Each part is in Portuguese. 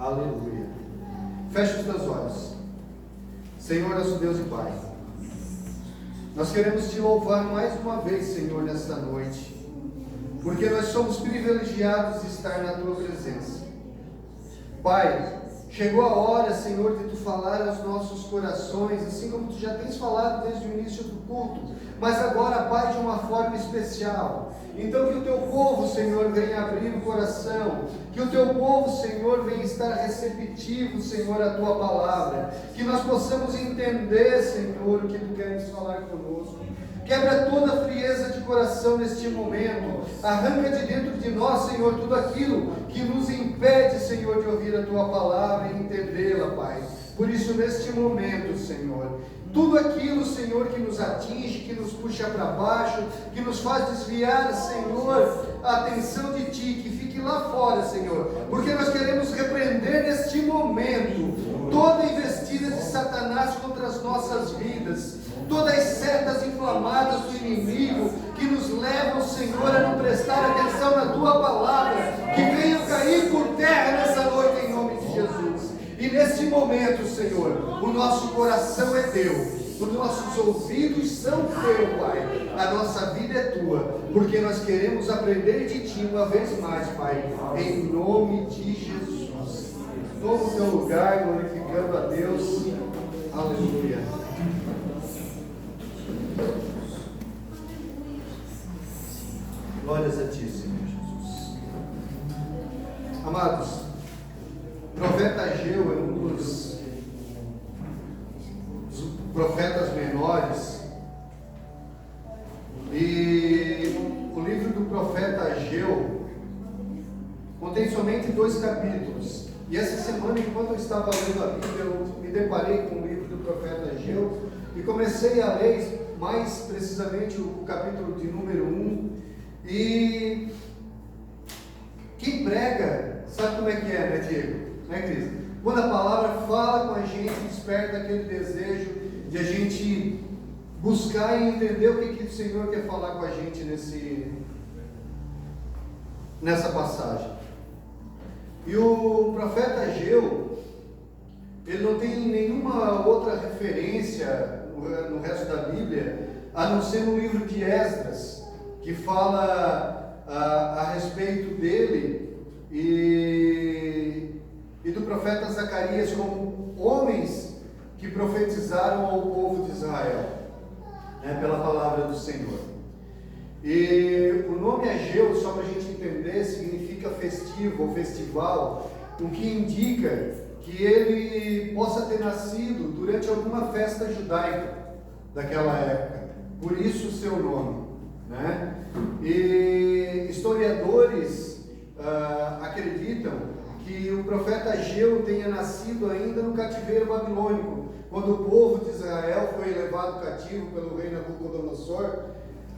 Aleluia. Feche os teus olhos. Senhor, nosso Deus e Pai, nós queremos te louvar mais uma vez, Senhor, nesta noite, porque nós somos privilegiados de estar na tua presença. Pai, chegou a hora, Senhor, de tu falar aos nossos corações, assim como tu já tens falado desde o início do culto, mas agora, Pai, de uma forma especial. Então que o teu povo, Senhor, venha abrir o coração, que o teu povo, Senhor, venha estar receptivo, Senhor, à tua palavra, que nós possamos entender, Senhor, o que tu queres falar conosco. Quebra toda a frieza de coração neste momento, arranca de dentro de nós, Senhor, tudo aquilo que nos impede, Senhor, de ouvir a tua palavra e entendê-la, Pai. Por isso, neste momento, Senhor, tudo aquilo, Senhor, que nos atinge, que nos puxa para baixo, que nos faz desviar, Senhor, a atenção de Ti, que fique lá fora, Senhor, porque nós queremos repreender neste momento toda investida de Satanás contra as nossas vidas, todas as setas inflamadas do inimigo que nos levam, Senhor, a não prestar atenção na Tua palavra, que venham cair por terra nessa noite em nome de Jesus. E nesse momento, Senhor, o nosso coração é Teu, os nossos ouvidos são Teu, Pai, a nossa vida é Tua, porque nós queremos aprender de Ti uma vez mais, Pai, em nome de Jesus. Toma o Teu lugar, glorificando a Deus. Aleluia. Glórias a Ti, Senhor Jesus. Amados, o profeta Ageu é um dos profetas menores, e o livro do profeta Ageu contém somente 2 capítulos. E essa semana, enquanto eu estava lendo a Bíblia, eu me deparei com o livro do profeta Ageu e comecei a ler mais precisamente o capítulo de número 1. E quem prega sabe como é que é, né, Diego? Né, Cris? Quando a palavra fala com a gente, desperta aquele desejo de a gente buscar e entender o que o Senhor quer falar com a gente nessa passagem. E o profeta Ageu, ele não tem nenhuma outra referência no resto da Bíblia, a não ser no livro de Esdras, que fala a respeito dele e do profeta Zacarias como homens que profetizaram ao povo de Israel, né, pela palavra do Senhor. E o nome Ageu, só para a gente entender, significa festivo ou festival, o que indica que ele possa ter nascido durante alguma festa judaica daquela época, por isso o seu nome, né? E historiadores acreditam que o profeta Ageu tenha nascido ainda no cativeiro babilônico, quando o povo de Israel foi levado cativo pelo rei Nabucodonosor,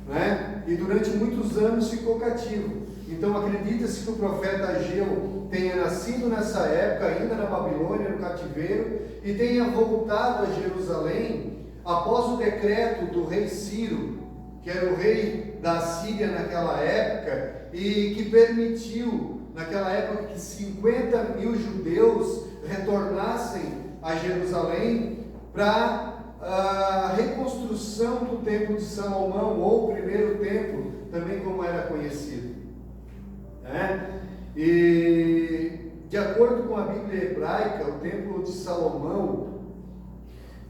né? E durante muitos anos ficou cativo. Então acredita-se que o profeta Ageu tenha nascido nessa época, ainda na Babilônia, no cativeiro, e tenha voltado a Jerusalém após o decreto do rei Ciro, que era o rei da Síria naquela época, e que permitiu, naquela época, que 50 mil judeus retornassem a Jerusalém para a reconstrução do templo de Salomão, ou o primeiro templo, também como era conhecido, né? E de acordo com a Bíblia hebraica, o templo de Salomão,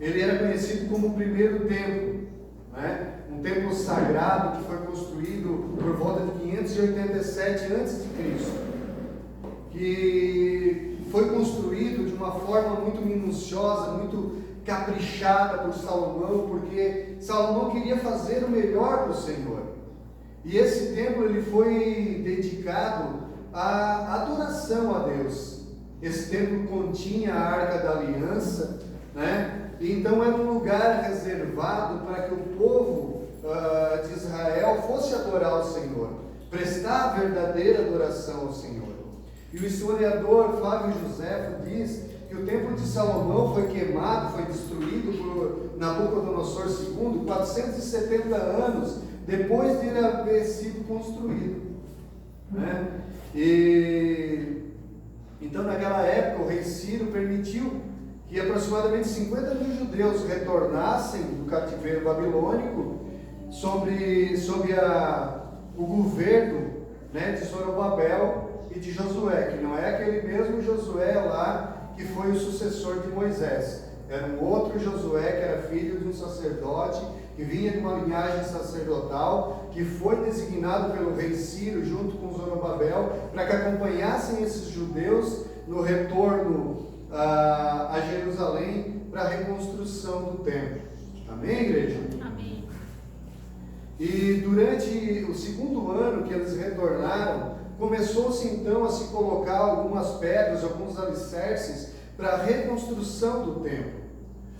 ele era conhecido como o primeiro templo, né? Um templo sagrado que foi construído por volta de 587 a.C., que foi construído de uma forma muito minuciosa, muito caprichada por Salomão, porque Salomão queria fazer o melhor para o Senhor. E esse templo ele foi dedicado à adoração a Deus. Esse templo continha a Arca da Aliança, né? E então era um lugar reservado para que o povo de Israel fosse adorar o Senhor, prestar a verdadeira adoração ao Senhor. E o historiador Flávio Joséfo diz que o templo de Salomão foi queimado, foi destruído por Nabucodonosor II 470 anos depois de ele haver sido construído, né? E Então, naquela época, o rei Ciro permitiu que aproximadamente 50 mil judeus retornassem do cativeiro babilônico sob o governo, né, de Zorobabel e de Josué, que não é aquele mesmo Josué lá que foi o sucessor de Moisés. Era um outro Josué que era filho de um sacerdote, que vinha de uma linhagem sacerdotal, que foi designado pelo rei Ciro junto com Zorobabel para que acompanhassem esses judeus no retorno a Jerusalém para a reconstrução do templo. Amém, igreja? Amém. E durante o segundo ano que eles retornaram, começou-se então a se colocar algumas pedras, alguns alicerces para a reconstrução do templo.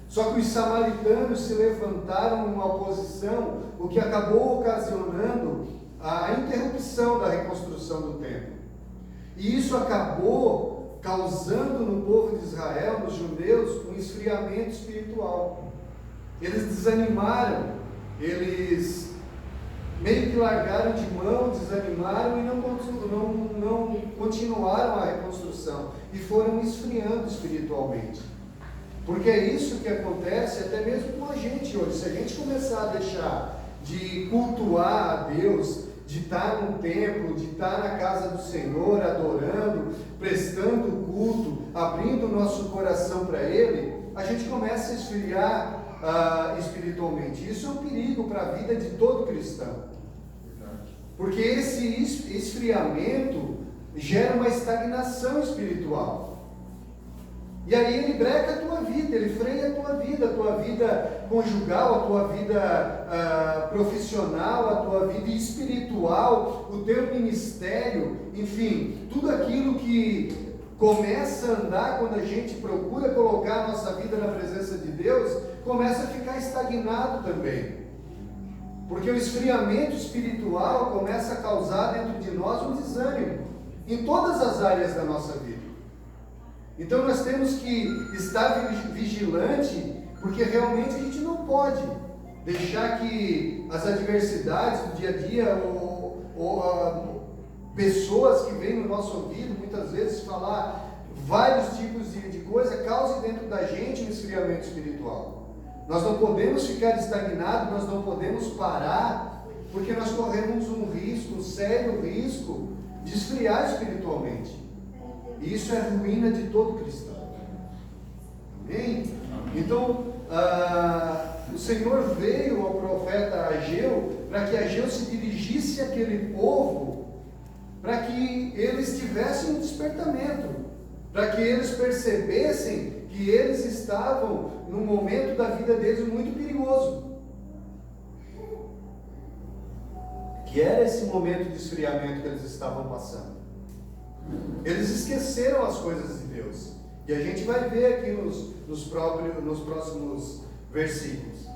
Só que os samaritanos se levantaram numa oposição, o que acabou ocasionando a interrupção da reconstrução do templo. E isso acabou causando no povo de Israel, nos judeus, um esfriamento espiritual. Eles desanimaram, eles meio que largaram de mão, desanimaram e não continuaram a reconstrução e foram esfriando espiritualmente. Porque é isso que acontece até mesmo com a gente hoje. Se a gente começar a deixar de cultuar a Deus, de estar num templo, de estar na casa do Senhor, adorando, prestando culto, abrindo o nosso coração para Ele, a gente começa a esfriar espiritualmente. Isso é um perigo para a vida de todo cristão. Porque esse esfriamento gera uma estagnação espiritual. E aí ele breca a tua vida, ele freia a tua vida conjugal, a tua vida profissional, a tua vida espiritual, o teu ministério, enfim, tudo aquilo que começa a andar quando a gente procura colocar a nossa vida na presença de Deus, começa a ficar estagnado também. Porque o esfriamento espiritual começa a causar dentro de nós um desânimo, em todas as áreas da nossa vida. Então nós temos que estar vigilante, porque realmente a gente não pode deixar que as adversidades do dia a dia, ou pessoas que vêm no nosso ouvido, muitas vezes falar vários tipos de coisa, cause dentro da gente um esfriamento espiritual. Nós não podemos ficar estagnados, nós não podemos parar, porque nós corremos um risco, um sério risco de esfriar espiritualmente. E isso é a ruína de todo cristão. Amém? Então, o Senhor veio ao profeta Ageu, para que Ageu se dirigisse àquele povo, para que eles tivessem um despertamento, para que eles percebessem que eles estavam num momento da vida deles muito perigoso, que era esse momento de esfriamento que eles estavam passando. Eles esqueceram as coisas de Deus, e a gente vai ver aqui nos próximos versículos.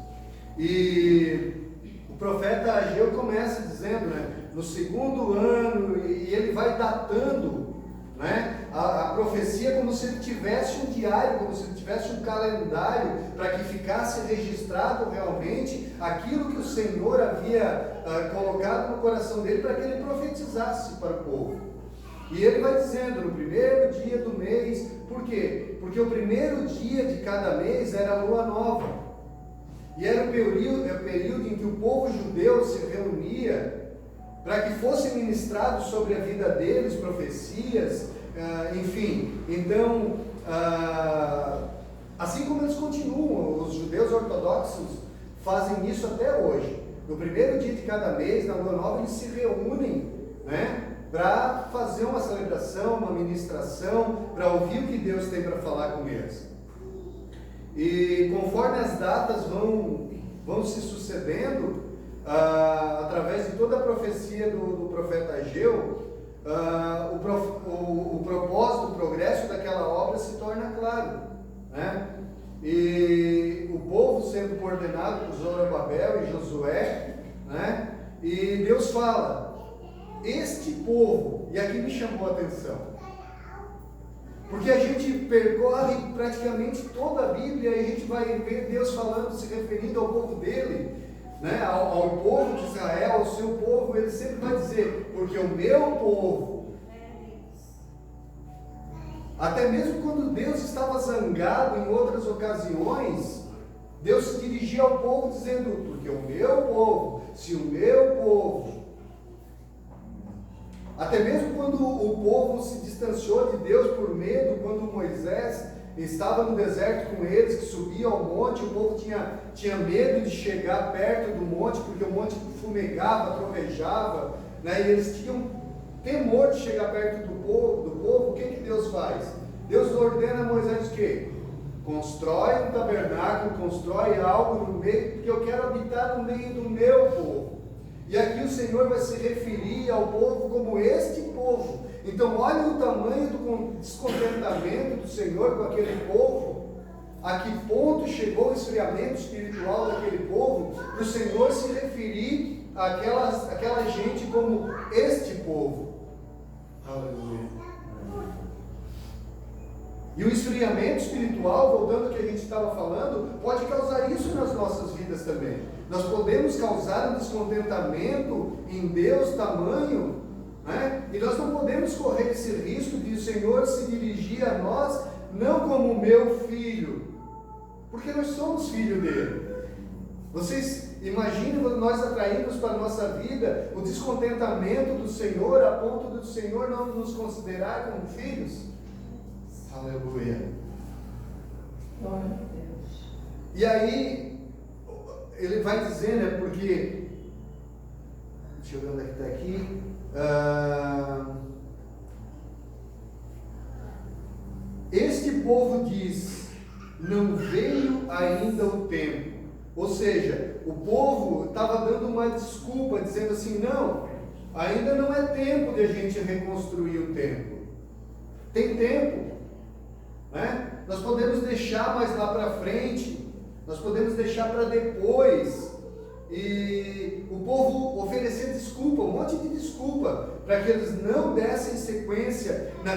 E o profeta Ageu começa dizendo, né, no segundo ano, e ele vai datando, né, a profecia como se ele tivesse um diário, como se ele tivesse um calendário, para que ficasse registrado realmente aquilo que o Senhor havia colocado no coração dele, para que ele profetizasse para o povo. E ele vai dizendo, no primeiro dia do mês, por quê? Porque o primeiro dia de cada mês era a lua nova, e era o período em que o povo judeu se reunia para que fosse ministrado sobre a vida deles, profecias, enfim. Então, assim como eles continuam, os judeus ortodoxos fazem isso até hoje. No primeiro dia de cada mês, na lua nova, eles se reúnem, né, para fazer uma celebração, uma ministração, para ouvir o que Deus tem para falar com eles. E conforme as datas vão se sucedendo, através de toda a profecia do profeta Ageu, o propósito, o progresso daquela obra se torna claro, né? E o povo sendo coordenado por Zorobabel e Josué, né? E Deus fala, este povo, e aqui me chamou a atenção, porque a gente percorre praticamente toda a Bíblia e a gente vai ver Deus falando, se referindo ao povo dele, né, ao povo de Israel, ao seu povo. Ele sempre vai dizer, porque o meu povo. Até mesmo quando Deus estava zangado em outras ocasiões, Deus se dirigia ao povo dizendo: porque o meu povo, se o meu povo. Até mesmo quando o povo se distanciou de Deus por medo, quando Moisés estava no deserto com eles, que subia ao monte, o povo tinha medo de chegar perto do monte, porque o monte fumegava, trovejava, né? E eles tinham temor de chegar perto do povo. O que Deus faz? Deus ordena a Moisés o quê? Constrói um tabernáculo, constrói algo no meio, porque eu quero habitar no meio do meu povo. E aqui o Senhor vai se referir ao povo como este povo. Então olha o tamanho do descontentamento do Senhor com aquele povo. A que ponto chegou o esfriamento espiritual daquele povo, para o Senhor se referir àquela gente como este povo. Aleluia. E o esfriamento espiritual, voltando ao que a gente estava falando, pode causar isso nas nossas vidas também. Nós podemos causar um descontentamento em Deus tamanho, né? E nós não podemos correr esse risco de o Senhor se dirigir a nós não como meu filho, porque nós somos filho dele. Vocês imaginam nós atraímos para a nossa vida o descontentamento do Senhor a ponto do Senhor não nos considerar como filhos? Aleluia. Glória a Deus. E aí, ele vai dizer, né, porque, deixa eu ver onde é que está aqui, este povo diz, não veio ainda o tempo. Ou seja, o povo estava dando uma desculpa, dizendo assim, não, ainda não é tempo de a gente reconstruir o templo. Tem tempo, né? Nós podemos deixar mais lá para frente, nós podemos deixar para depois. E o povo oferecia desculpa, um monte de desculpa, para que eles não dessem sequência na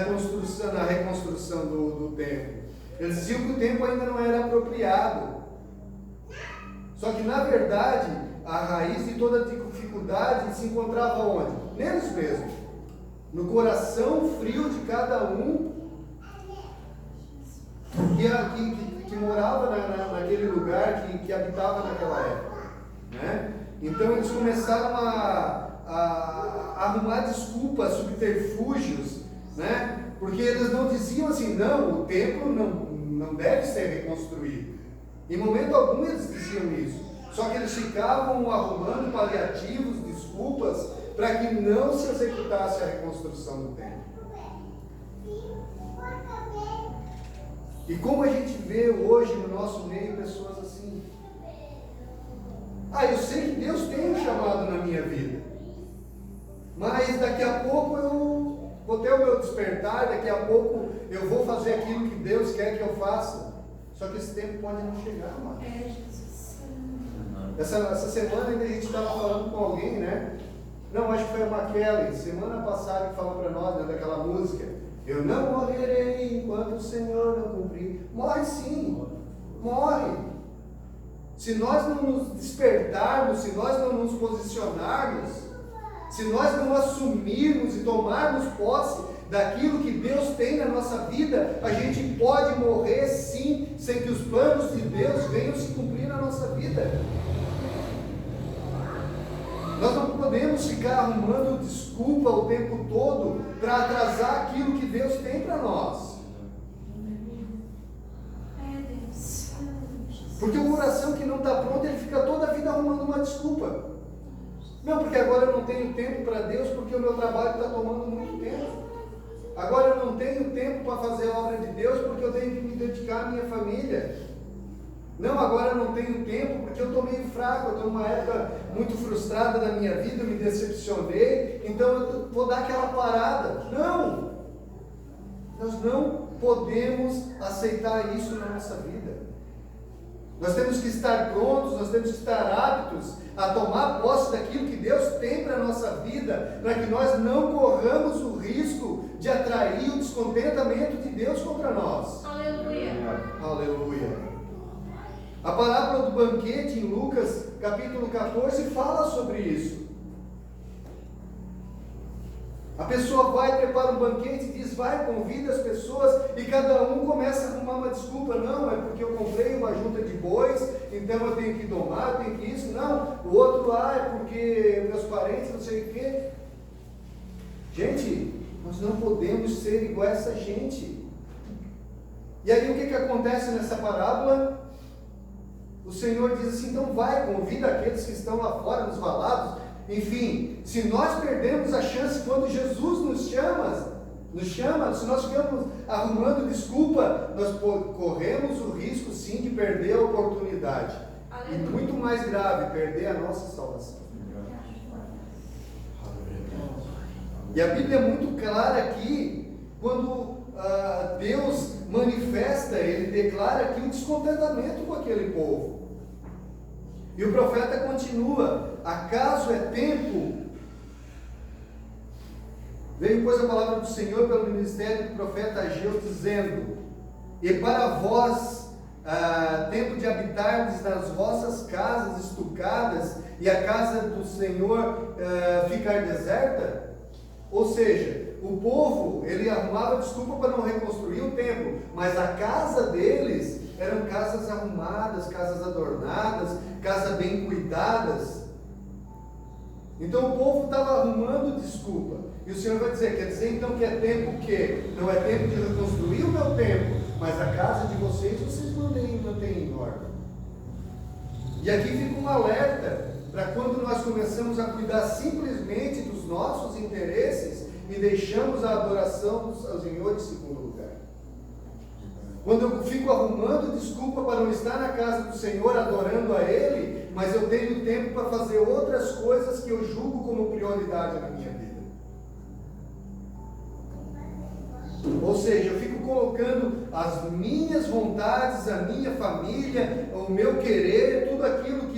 reconstrução do templo. Eles diziam que o tempo ainda não era apropriado. Só que na verdade, a raiz de toda a dificuldade se encontrava onde? Neles mesmos, no coração frio de cada um que morava naquele lugar, que habitava naquela época, né? Então eles começaram a arrumar desculpas, subterfúgios, né? Porque eles não diziam assim, não, o templo não deve ser reconstruído. Em momento algum eles diziam isso. Só que eles ficavam arrumando paliativos, desculpas, para que não se executasse a reconstrução do templo. E como a gente vê hoje no nosso meio pessoas assim. Eu sei que Deus tem um chamado na minha vida, mas daqui a pouco eu vou ter o meu despertar, daqui a pouco eu vou fazer aquilo que Deus quer que eu faça. Só que esse tempo pode não chegar, mano. Essa semana ainda a gente estava falando com alguém, né? Não, acho que foi a McKellen, semana passada, que falou para nós, né, daquela música. Eu não morrerei enquanto o Senhor não cumprir. Morre sim, morre. Se nós não nos despertarmos, se nós não nos posicionarmos, se nós não assumirmos e tomarmos posse daquilo que Deus tem na nossa vida, a gente pode morrer sim, sem que os planos de Deus venham se cumprir na nossa vida. Nós não podemos ficar arrumando desculpa o tempo todo para atrasar aquilo que Deus tem para nós. Porque o coração que não está pronto, ele fica toda a vida arrumando uma desculpa. Não, porque agora eu não tenho tempo para Deus, porque o meu trabalho está tomando muito tempo. Agora eu não tenho tempo para fazer a obra de Deus, porque eu tenho que me dedicar à minha família. Não, agora eu não tenho tempo, porque eu estou meio fraco, eu estou numa época muito frustrada da minha vida, eu me decepcionei, então eu vou dar aquela parada. Não! Nós não podemos aceitar isso na nossa vida. Nós temos que estar prontos, nós temos que estar aptos a tomar posse daquilo que Deus tem para a nossa vida, para que nós não corramos o risco de atrair o descontentamento de Deus contra nós. Aleluia. Aleluia. A parábola do banquete em Lucas capítulo 14 fala sobre isso. A pessoa vai, prepara um banquete, diz, vai, convida as pessoas, e cada um começa a arrumar uma desculpa. Não, é porque eu comprei uma junta de bois, então eu tenho que domar, eu tenho que isso. Não, o outro, é porque meus parentes, não sei o quê. Gente, nós não podemos ser igual a essa gente. E aí o que acontece nessa parábola? O Senhor diz assim, então vai, convida aqueles que estão lá fora, nos valados. Enfim, se nós perdemos a chance quando Jesus nos chama, se nós ficamos arrumando desculpa, nós corremos o risco sim de perder a oportunidade. E muito mais grave, perder a nossa salvação. E a Bíblia é muito clara aqui, quando Deus manifesta, Ele declara aqui um descontentamento com aquele povo. E o profeta continua, acaso é tempo? Veio, pois, a palavra do Senhor pelo ministério do profeta Ageu, dizendo, e para vós, tempo de habitardes nas vossas casas estucadas, e a casa do Senhor ficar deserta? Ou seja, o povo, ele arrumava desculpa para não reconstruir o templo, mas a casa deles eram casas arrumadas, casas adornadas, casas bem cuidadas. Então o povo estava arrumando desculpa. E o Senhor vai dizer, quer dizer então que é tempo o quê? Não é tempo de reconstruir o meu templo, mas a casa de vocês mantêm em ordem. E aqui fica um alerta para quando nós começamos a cuidar simplesmente dos nossos interesses e deixamos a adoração ao Senhor em segundo lugar. Quando eu fico arrumando desculpa para não estar na casa do Senhor adorando a Ele, mas eu tenho tempo para fazer outras coisas que eu julgo como prioridade na minha vida. Ou seja, eu fico colocando as minhas vontades, a minha família, o meu querer, tudo aquilo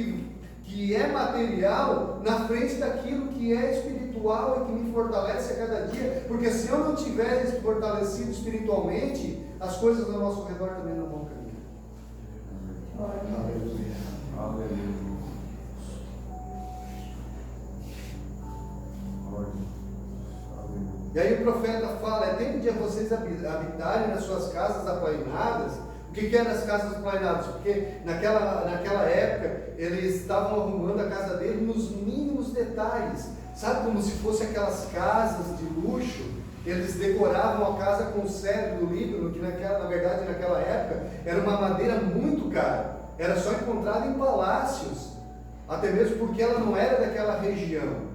que é material, na frente daquilo que é espiritual e que me fortalece a cada dia, porque se eu não tiver fortalecido espiritualmente, as coisas ao nosso redor também não vão caminhar. Aleluia. Aleluia. E aí o profeta fala, é tempo de vocês habitarem nas suas casas aplainadas. O que eram as casas aplainadas? Porque naquela época eles estavam arrumando a casa dele nos mínimos detalhes. Sabe, como se fossem aquelas casas de luxo? Eles decoravam a casa com cedro do Líbano, que na verdade naquela época era uma madeira muito cara. Era só encontrada em palácios, até mesmo porque ela não era daquela região.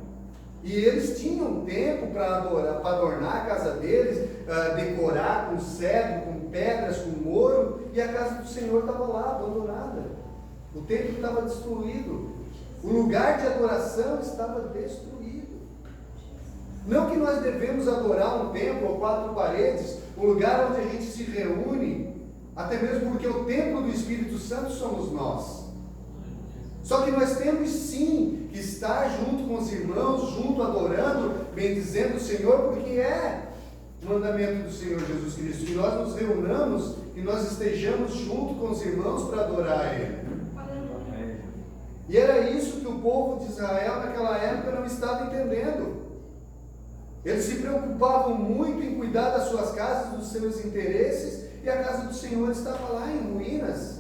E eles tinham tempo para adornar a casa deles, decorar com cedro, com pedras, com ouro, e a casa do Senhor estava lá, abandonada. O templo estava destruído. O lugar de adoração estava destruído. Não que nós devemos adorar um templo ou quatro paredes, um lugar onde a gente se reúne, até mesmo porque o templo do Espírito Santo somos nós. Só que nós temos sim que estar junto com os irmãos, junto adorando, bendizendo o Senhor, porque é o mandamento do Senhor Jesus Cristo, que nós nos reunamos e nós estejamos junto com os irmãos para adorar a Ele. E era isso que o povo de Israel naquela época não estava entendendo. Eles se preocupavam muito em cuidar das suas casas, dos seus interesses, e a casa do Senhor estava lá em ruínas.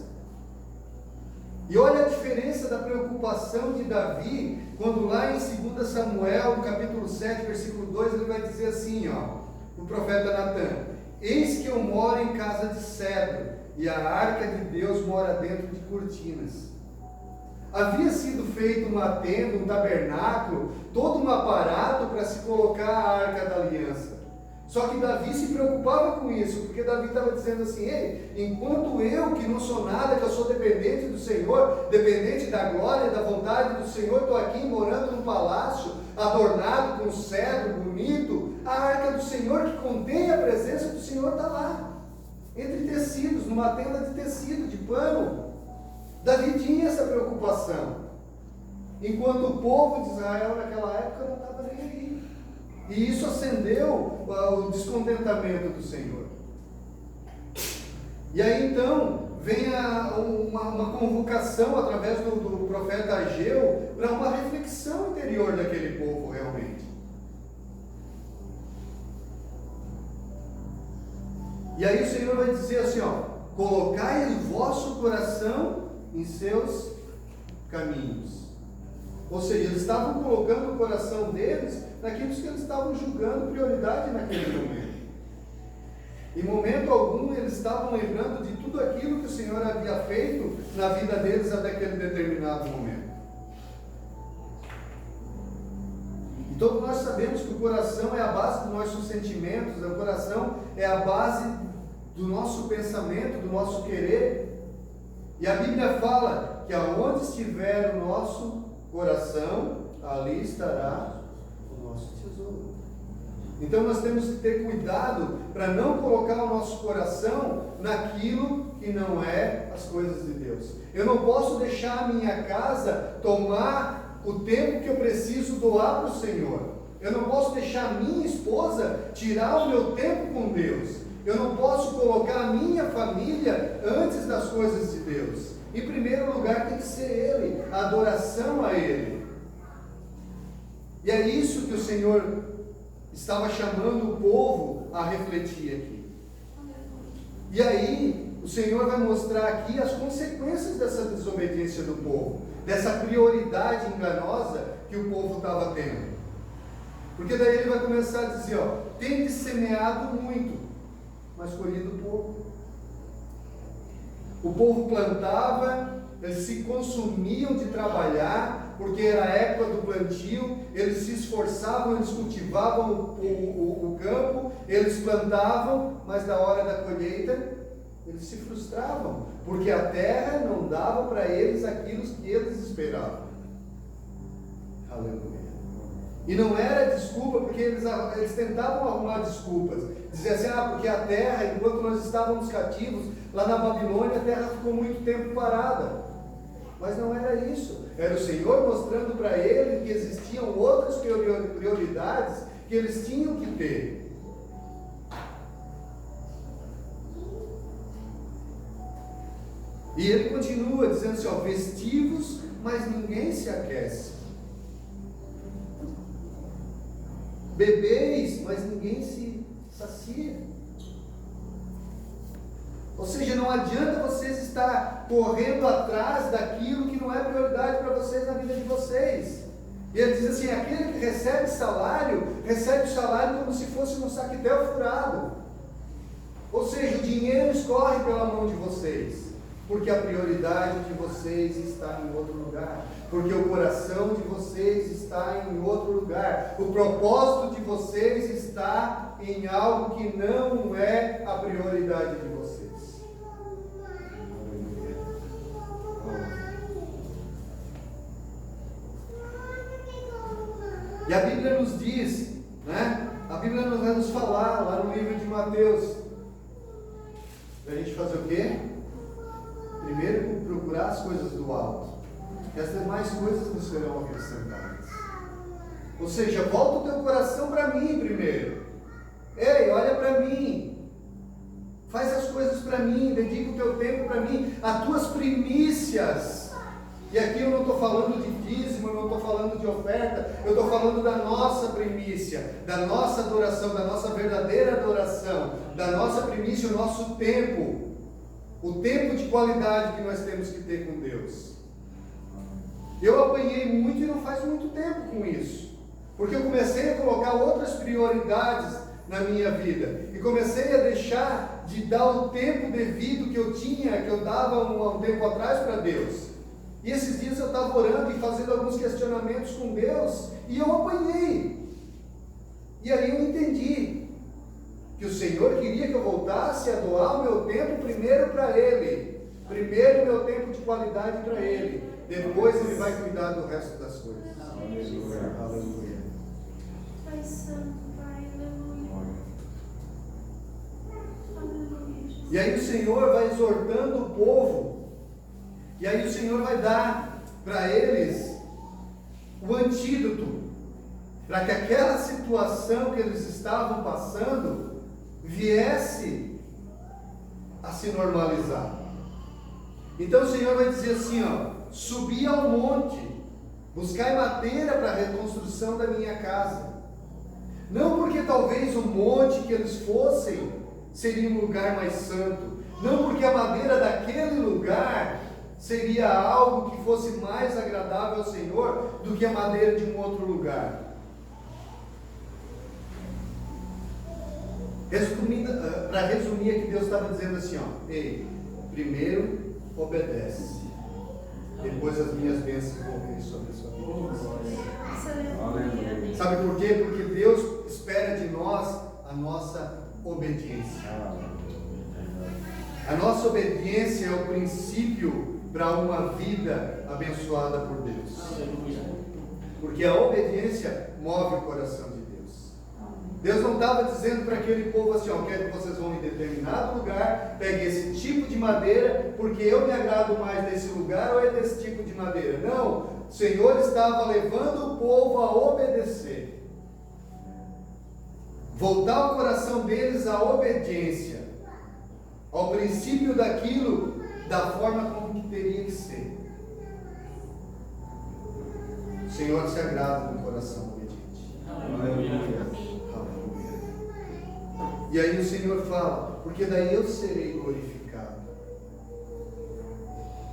E olha a diferença da preocupação de Davi, quando lá em 2 Samuel, no capítulo 7, versículo 2, ele vai dizer assim, o profeta Natan, eis que eu moro em casa de cedro, e a arca de Deus mora dentro de cortinas. Havia sido feito uma tenda, um tabernáculo, todo um aparato para se colocar a arca da aliança. Só que Davi se preocupava com isso, porque Davi estava dizendo assim, ei, enquanto eu, que não sou nada, que eu sou dependente do Senhor, dependente da glória, da vontade do Senhor, estou aqui morando num palácio, adornado com cedro bonito, a arca do Senhor, que contém a presença do Senhor, está lá, entre tecidos, numa tenda de tecido, de pano. Davi tinha essa preocupação, enquanto o povo de Israel naquela época não estava nem aí. E isso acendeu o descontentamento do Senhor. E aí então vem uma convocação através do profeta Ageu para uma reflexão interior daquele povo realmente. E aí o Senhor vai dizer assim, ó: colocai o vosso coração em seus caminhos. Ou seja, eles estavam colocando o coração deles naquilo que eles estavam julgando prioridade naquele momento. Em momento algum eles estavam lembrando de tudo aquilo que o Senhor havia feito na vida deles até aquele determinado momento. E todos nós sabemos que o coração é a base dos nossos sentimentos, o coração é a base do nosso pensamento, do nosso querer. E a Bíblia fala que aonde estiver o nosso coração, ali estará o nosso tesouro. Então nós temos que ter cuidado para não colocar o nosso coração naquilo que não é as coisas de Deus. Eu não posso deixar a minha casa tomar o tempo que eu preciso doar para o Senhor. Eu não posso deixar a minha esposa tirar o meu tempo com Deus. Eu não posso colocar a minha família antes das coisas de Deus. Em primeiro lugar tem que ser Ele, a adoração a Ele. E é isso que o Senhor estava chamando o povo a refletir aqui. E aí o Senhor vai mostrar aqui as consequências dessa desobediência do povo, dessa prioridade enganosa que o povo estava tendo. Porque daí ele vai começar a dizer, ó: tendes semeado muito, mas colhido pouco. O povo plantava, eles se consumiam de trabalhar, porque era a época do plantio, eles se esforçavam, eles cultivavam o campo, eles plantavam, mas na hora da colheita, eles se frustravam, porque a terra não dava para eles aquilo que eles esperavam. Aleluia. E não era desculpa, porque eles tentavam arrumar desculpas. Dizer assim, porque a terra, enquanto nós estávamos cativos, lá na Babilônia, a terra ficou muito tempo parada. Mas não era isso. Era o Senhor mostrando para ele que existiam outras prioridades que eles tinham que ter. E ele continua dizendo assim, ó: vestivos, mas ninguém se aquece. Bebeis, mas ninguém se sacia. Ou seja, não adianta vocês estar correndo atrás daquilo que não é prioridade para vocês na vida de vocês. E ele diz assim: aquele que recebe o salário como se fosse um saquetel furado. Ou seja, o dinheiro escorre pela mão de vocês, porque a prioridade de vocês está em outro lugar, porque o coração de vocês está em outro lugar, o propósito de vocês está em algo que não é a prioridade de vocês. E a Bíblia nos diz, né? A Bíblia nos vai nos falar lá no livro de Mateus, para a gente fazer o quê? Primeiro procurar as coisas do alto, que as demais coisas nos serão acrescentadas. Ou seja, volta o teu coração para mim primeiro. Ei, olha para mim, faz as coisas para mim, dedica o teu tempo para mim, as tuas primícias. E aqui eu não estou falando de dízimo, eu não estou falando de oferta, eu estou falando da nossa primícia, da nossa adoração, da nossa verdadeira adoração, da nossa primícia, o nosso tempo, o tempo de qualidade que nós temos que ter com Deus. Eu apanhei muito e não faz muito tempo com isso, porque eu comecei a colocar outras prioridades na minha vida, e comecei a deixar de dar o tempo devido que eu tinha, que eu dava um tempo atrás para Deus. E esses dias eu estava orando e fazendo alguns questionamentos com Deus, e eu apanhei. E aí eu entendi que o Senhor queria que eu voltasse a doar o meu tempo primeiro para Ele, primeiro o meu tempo de qualidade para Ele, depois Ele vai cuidar do resto das coisas. Aleluia. Aleluia. Pai Santo, Pai, aleluia. Aleluia. E aí o Senhor vai exortando o povo. E aí o Senhor vai dar para eles o antídoto, para que aquela situação que eles estavam passando viesse a se normalizar. Então o Senhor vai dizer assim, ó: subi ao monte, buscai madeira para a reconstrução da minha casa. Não porque talvez o monte que eles fossem seria um lugar mais santo. Não porque a madeira daquele lugar seria algo que fosse mais agradável ao Senhor do que a madeira de um outro lugar. Para resumir, é que Deus estava dizendo assim, ó, ei, primeiro obedece, depois as minhas bênçãos vão vir sobre a sua vida. Sabe por quê? Porque Deus espera de nós a nossa obediência. A nossa obediência é o princípio para uma vida abençoada por Deus. Porque a obediência move o coração de Deus. Deus não estava dizendo para aquele povo assim, ó, quero que vocês vão em determinado lugar, peguem esse tipo de madeira, porque eu me agrado mais desse lugar ou é desse tipo de madeira. Não, o Senhor estava levando o povo a obedecer. Voltar o coração deles à obediência, ao princípio daquilo, da forma como que teria que ser. O Senhor se agrada no coração obediente. Aleluia. E aí o Senhor fala, porque daí eu serei glorificado.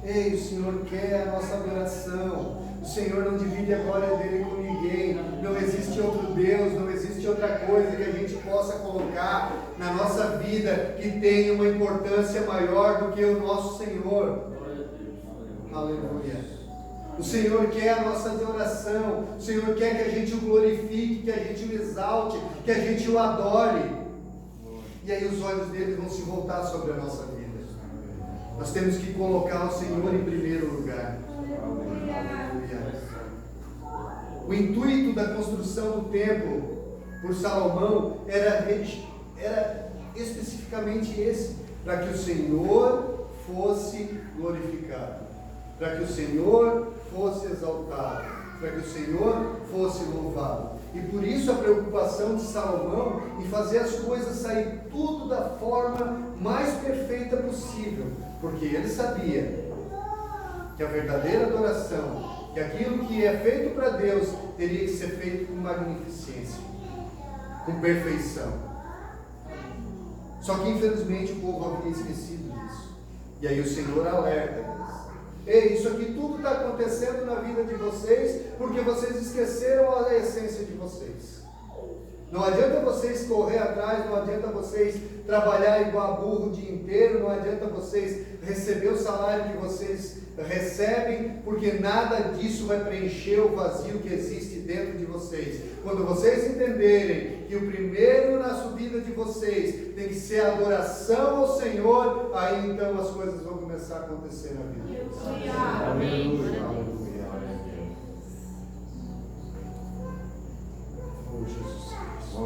Ei, o Senhor quer a nossa adoração. O Senhor não divide a glória dele com ninguém. Não existe outro Deus, não existe outra coisa que a gente possa colocar na nossa vida que tenha uma importância maior do que o nosso Senhor. Aleluia. O Senhor quer a nossa adoração. O Senhor quer que a gente o glorifique, que a gente o exalte, que a gente o adore. E aí os olhos dele vão se voltar sobre a nossa vida. Nós temos que colocar o Senhor em primeiro lugar. O intuito da construção do templo por Salomão era especificamente esse, para que o Senhor fosse glorificado, para que o Senhor fosse exaltado, para que o Senhor fosse louvado. E por isso a preocupação de Salomão em fazer as coisas sair tudo da forma mais perfeita possível, porque ele sabia que a verdadeira adoração, que aquilo que é feito para Deus, teria que ser feito com magnificência, com perfeição. Só que infelizmente o povo havia esquecido disso. E aí o Senhor alerta eles. Ei, isso aqui tudo está acontecendo na vida de vocês porque vocês esqueceram a essência de vocês. Não adianta vocês correr atrás, não adianta vocês trabalhar igual burro o dia inteiro, não adianta vocês receber o salário que vocês recebem, porque nada disso vai preencher o vazio que existe dentro de vocês. Quando vocês entenderem que o primeiro na subida de vocês tem que ser a adoração ao Senhor, aí então as coisas vão começar a acontecer na vida de vocês. Aleluia. Aleluia. Oh, Jesus Cristo.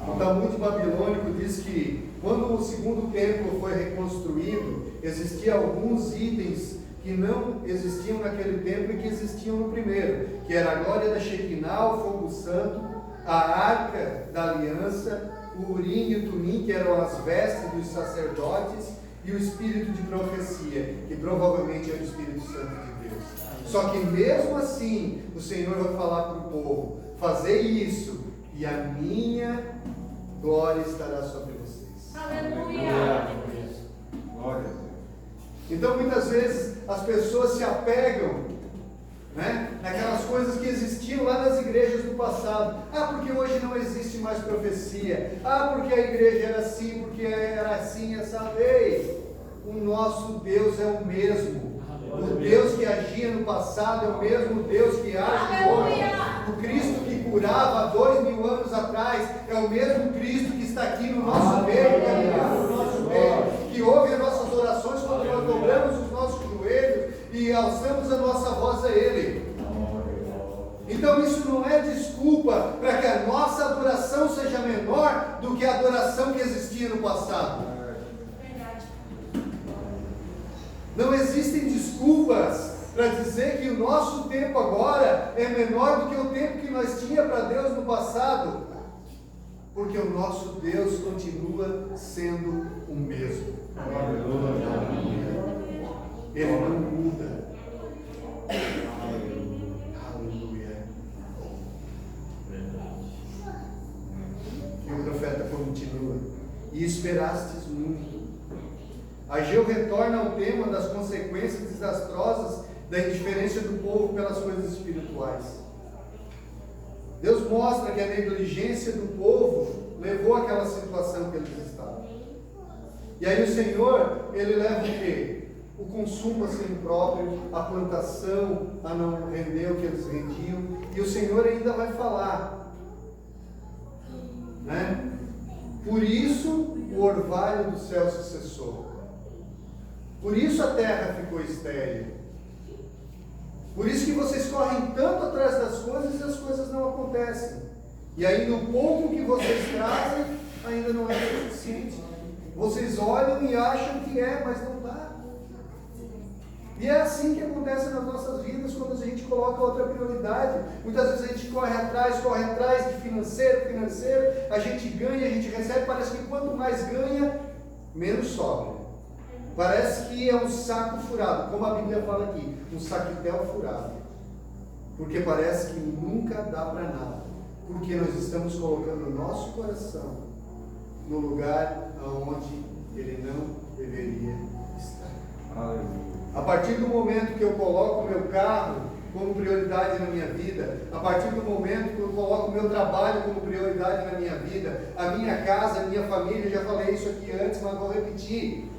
O Talmud babilônico diz que quando o segundo templo foi reconstruído, existiam alguns itens que não existiam naquele templo e que existiam no primeiro, que era a glória da Shekinah, o fogo santo, a arca da aliança, o urim e o tumim, que eram as vestes dos sacerdotes, e o espírito de profecia, que provavelmente era o Espírito Santo de Deus. Só que mesmo assim, o Senhor vai falar para o povo, fazer isso, e a minha glória estará sobre vocês. Aleluia. Glória a Deus. Então muitas vezes as pessoas se apegam, né, naquelas coisas que existiam lá nas igrejas do passado. Ah, porque hoje não existe mais profecia. Ah, porque a igreja era assim, porque era assim essa vez. O nosso Deus é o mesmo. O Deus que agia no passado é o mesmo Deus que age hoje. O Cristo que curava há 2000 anos atrás é o mesmo Cristo que está aqui no nosso meio, caminhando no nosso meio, que ouve as nossas orações quando nós dobramos os nossos joelhos e alçamos a nossa voz a Ele. Então isso não é desculpa para que a nossa adoração seja menor do que a adoração que existia no passado. Não existem desculpas para dizer que o nosso tempo agora é menor do que o tempo que nós tínhamos para Deus no passado, porque o nosso Deus continua sendo o mesmo. Ele não muda. Aleluia. E o profeta continua. esperastes muito. Ageu retorna ao tema das consequências desastrosas da indiferença do povo pelas coisas espirituais. Deus mostra que a negligência do povo levou àquela situação que eles estavam. E aí o Senhor, Ele leva o quê? O consumo a si próprio, a plantação a não render o que eles rendiam. E o Senhor ainda vai falar, né? Por isso o orvalho do céu se cessou. Por isso a terra ficou estéril. Por isso que vocês correm tanto atrás das coisas e as coisas não acontecem. E ainda o pouco que vocês trazem ainda não é suficiente. Vocês olham e acham que é, mas não dá. E é assim que acontece nas nossas vidas quando a gente coloca outra prioridade. Muitas vezes a gente corre atrás de financeiro, a gente ganha, a gente recebe, parece que quanto mais ganha, menos sobra. Parece que é um saco furado, como a Bíblia fala aqui, um saquetel furado. Porque parece que nunca dá para nada. Porque nós estamos colocando o nosso coração no lugar onde ele não deveria estar. Aleluia. A partir do momento que eu coloco o meu carro como prioridade na minha vida, a partir do momento que eu coloco o meu trabalho como prioridade na minha vida, a minha casa, a minha família, eu já falei isso aqui antes, mas vou repetir,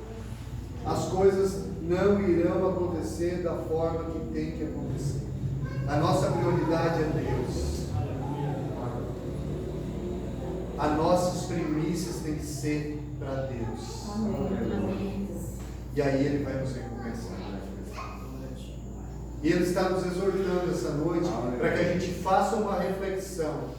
as coisas não irão acontecer da forma que tem que acontecer. A nossa prioridade é Deus. As nossas primícias têm que ser para Deus. Amém. E aí Ele vai nos recompensar. E Ele está nos exortando essa noite para que a gente faça uma reflexão,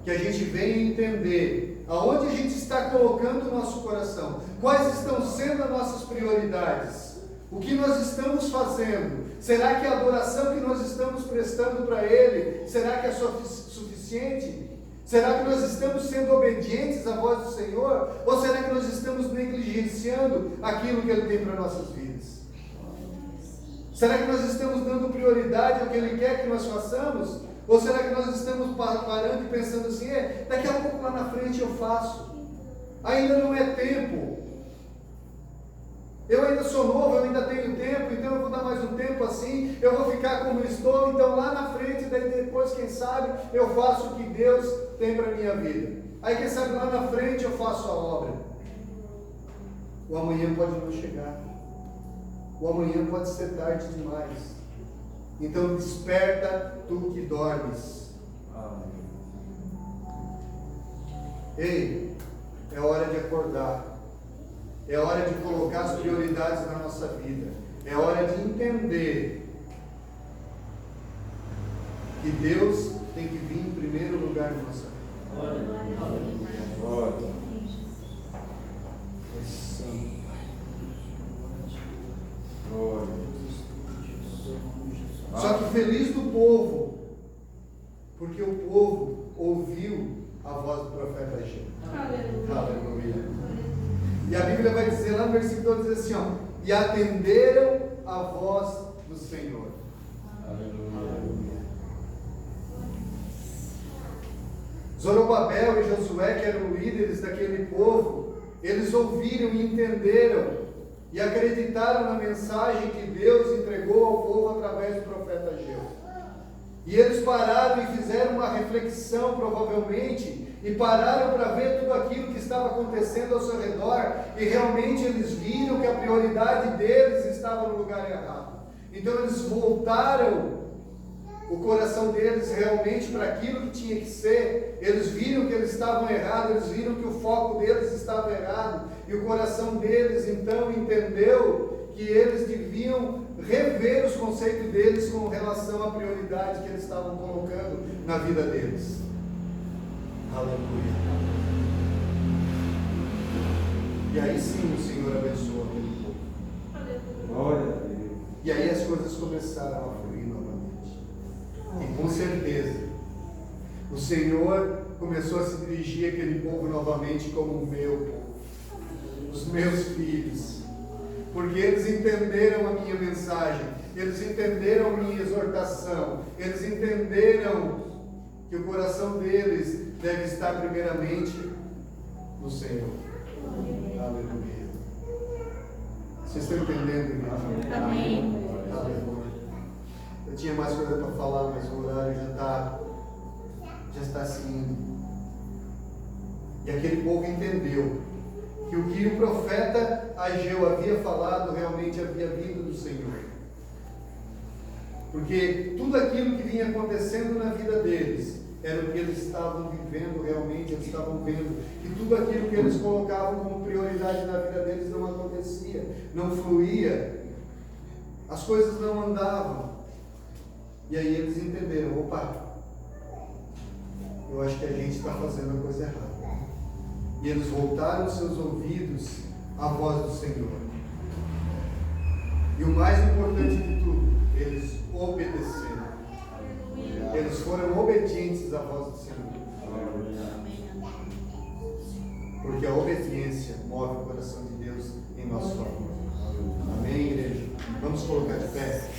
que a gente venha entender aonde a gente está colocando o nosso coração, quais estão sendo as nossas prioridades, o que nós estamos fazendo. Será que a adoração que nós estamos prestando para Ele, será que é suficiente? Será que nós estamos sendo obedientes à voz do Senhor? Ou será que nós estamos negligenciando aquilo que Ele tem para nossas vidas? Será que nós estamos dando prioridade ao que Ele quer que nós façamos? Ou será que nós estamos parando e pensando assim, daqui a pouco lá na frente eu faço, ainda não é tempo, eu ainda sou novo, eu ainda tenho tempo, então eu vou dar mais um tempo assim, eu vou ficar como estou, então lá na frente, daí depois, quem sabe, eu faço o que Deus tem para a minha vida. Aí quem sabe lá na frente eu faço a obra. O amanhã pode não chegar. O amanhã pode ser tarde demais. Então desperta tu que dormes. Ei, é hora de acordar. É hora de colocar as prioridades na nossa vida. É hora de entender que Deus tem que vir em primeiro lugar na nossa vida. Glória. Só que feliz do povo, porque o povo ouviu a voz do profeta Ageu. Aleluia. E a Bíblia vai dizer lá no versículo 2, diz assim, e atenderam a voz do Senhor. Aleluia. Zorobabel e Josué, que eram líderes daquele povo, eles ouviram e entenderam e acreditaram na mensagem que Deus entregou ao povo através do profeta Ageu. E eles pararam e fizeram uma reflexão, provavelmente, e pararam para ver tudo aquilo que estava acontecendo ao seu redor, e realmente eles viram que a prioridade deles estava no lugar errado. Então eles voltaram o coração deles realmente para aquilo que tinha que ser. Eles viram que eles estavam errados, eles viram que o foco deles estava errado, e o coração deles então entendeu que eles deviam rever os conceitos deles com relação à prioridade que eles estavam colocando na vida deles. Aleluia. E aí sim o Senhor abençoou aquele povo. Glória a Deus. E aí as coisas começaram a fluir novamente. E com certeza o Senhor começou a se dirigir àquele povo novamente como o meu povo, os meus filhos, porque eles entenderam a minha mensagem, eles entenderam a minha exortação, eles entenderam que o coração deles deve estar primeiramente no Senhor. Aleluia. Vocês estão entendendo, igreja? Amém. Aleluia. Eu tinha mais coisa para falar, mas o horário já está se indo. E aquele povo entendeu que o que o profeta Ageu havia falado realmente havia vindo do Senhor. Porque tudo aquilo que vinha acontecendo na vida deles era o que eles estavam vivendo realmente, eles estavam vendo. E tudo aquilo que eles colocavam como prioridade na vida deles não acontecia, não fluía, as coisas não andavam. E aí eles entenderam, opa, eu acho que a gente está fazendo a coisa errada. E eles voltaram seus ouvidos à voz do Senhor. E o mais importante de tudo, eles obedeceram. Eles foram obedientes à voz do Senhor. Porque a obediência move o coração de Deus em nosso favor. Amém, igreja? Vamos colocar de pé.